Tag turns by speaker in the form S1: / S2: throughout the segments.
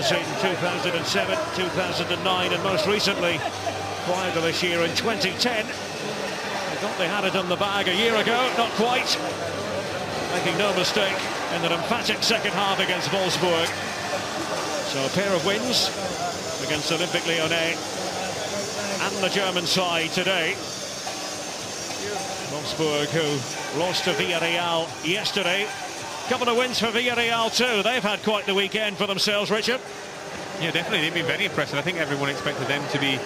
S1: champions in 2007, 2009, and most recently, prior to this year, in 2010. They thought they had it on the bag a year ago, not quite. Making no mistake in an emphatic second half against Wolfsburg. So a pair of wins against Olympique Lyonnais and the German side today. Wolfsburg, who lost to Villarreal yesterday. Couple of wins for Villarreal too. They've had quite the weekend for themselves, Richard.
S2: Yeah, definitely. They've been very impressive. I think everyone expected them to be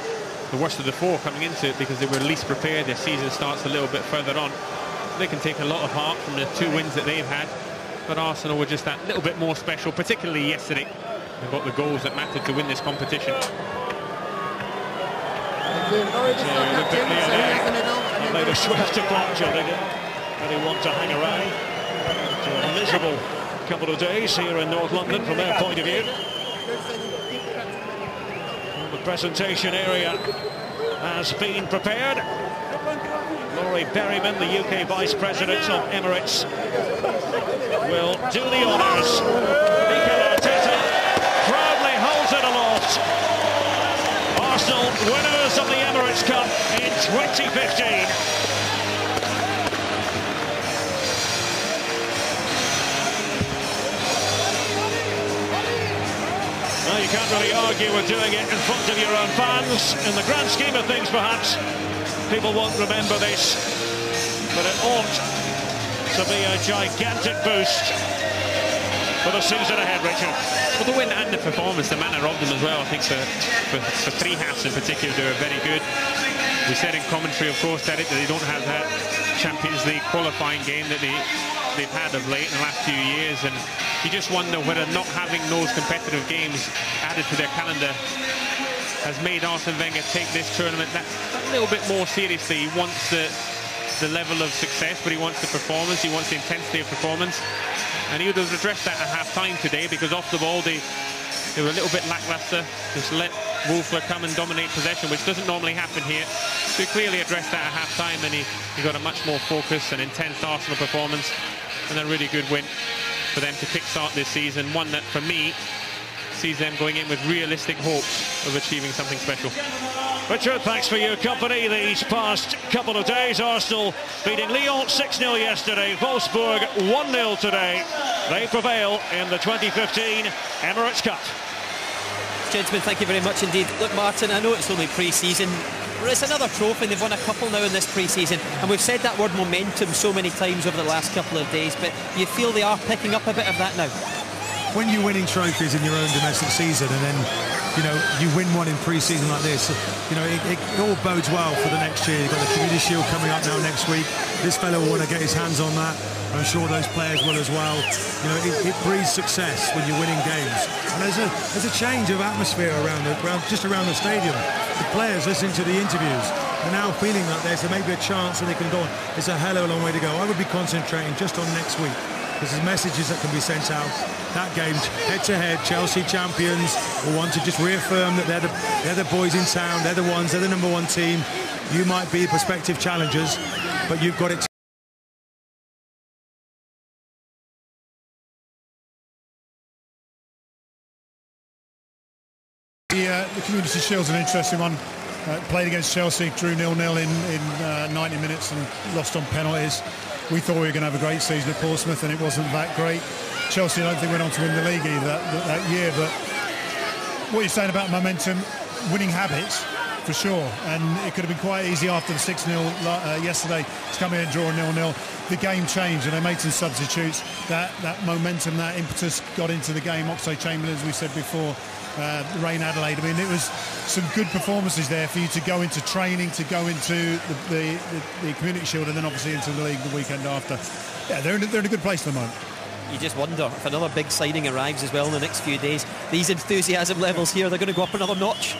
S2: the worst of the four coming into it because they were least prepared. Their season starts a little bit further on. They can take a lot of heart from the two wins that they've had. But Arsenal were just that little bit more special, particularly yesterday. They got the goals that mattered to win this competition.
S1: Made a swift departure. They didn't really want to hang around. So a miserable couple of days here in North London from their point of view. Well, the presentation area has been prepared. Laurie Berryman, the UK Vice President of Emirates, will do the honours. Mikel Arteta proudly holds it aloft. Arsenal winners of the Emirates Cup in 2015. Well, you can't really argue with doing it in front of your own fans. In the grand scheme of things, perhaps, people won't remember this, but it ought to be a gigantic boost for the season ahead, Richard.
S2: Well, the win and the performance, the manner of them as well, I think for three halves in particular, they were very good. We said in commentary, of course, Derek, that they don't have that Champions League qualifying game that they've had of late in the last few years, and you just wonder whether not having those competitive games added to their calendar has made Arsene Wenger take this tournament that a little bit more seriously. He wants the level of success, but he wants the performance, he wants the intensity of performance, and he would have addressed that at half-time today, because off the ball they were a little bit lackluster. Just let Wolfsburg come and dominate possession, which doesn't normally happen here. So he clearly addressed that at half-time, and he got a much more focused and intense Arsenal performance, and a really good win for them to kick-start this season. One that, for me, sees them going in with realistic hopes of achieving something special.
S1: Richard, thanks for your company these past couple of days. Arsenal beating Lyon 6-0 yesterday, Wolfsburg 1-0 today. They prevail in the 2015 Emirates Cup.
S3: Gentlemen, thank you very much indeed. Look, Martin, I know it's only pre-season, but it's another trophy. They've won a couple now in this pre-season, and we've said that word momentum so many times over the last couple of days, but you feel they are picking up a bit of that now?
S4: When you're winning trophies in your own domestic season, and then, you know, you win one in pre-season like this, you know, it all bodes well for the next year. You've got the Community Shield coming up now next week. This fellow will want to get his hands on that. I'm sure those players will as well. You know, it breeds success when you're winning games. And there's a change of atmosphere just around the stadium. The players listening to the interviews are now feeling that there's maybe a chance that they can go on. It's a hell of a long way to go. I would be concentrating just on next week, because there's messages that can be sent out. That game, head-to-head, Chelsea champions will want to just reaffirm that they're the boys in town, they're the ones, they're the number one team. You might be prospective challengers, but you've got it.
S5: The Community Shield's an interesting one. Played against Chelsea, drew 0-0 in 90 minutes and lost on penalties. We thought we were going to have a great season at Portsmouth, and it wasn't that great. Chelsea, I don't think, went on to win the league either that year, but what you're saying about momentum, winning habits, for sure, and it could have been quite easy after the 6-0 yesterday to come in and draw 0-0. The game changed, and they made some substitutes. That momentum, that impetus got into the game. Oxlade-Chamberlain, as we said before, Rain Adelaide. I mean, it was some good performances there for you to go into training, to go into the Community Shield, and then obviously into the league the weekend after. Yeah, they're in a good place at the moment.
S3: You just wonder if another big signing arrives as well in the next few days. These enthusiasm levels here, they're going to go up another notch.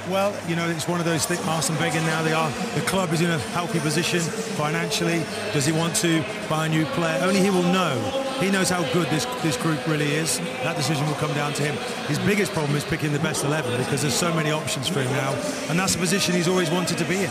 S4: Well, you know, it's one of those things. Arsene Wenger now, the club is in a healthy position financially. Does he want to buy a new player? Only he will know. He knows how good this group really is. That decision will come down to him. His biggest problem is picking the best 11, because there's so many options for him now, and that's the position he's always wanted to be in.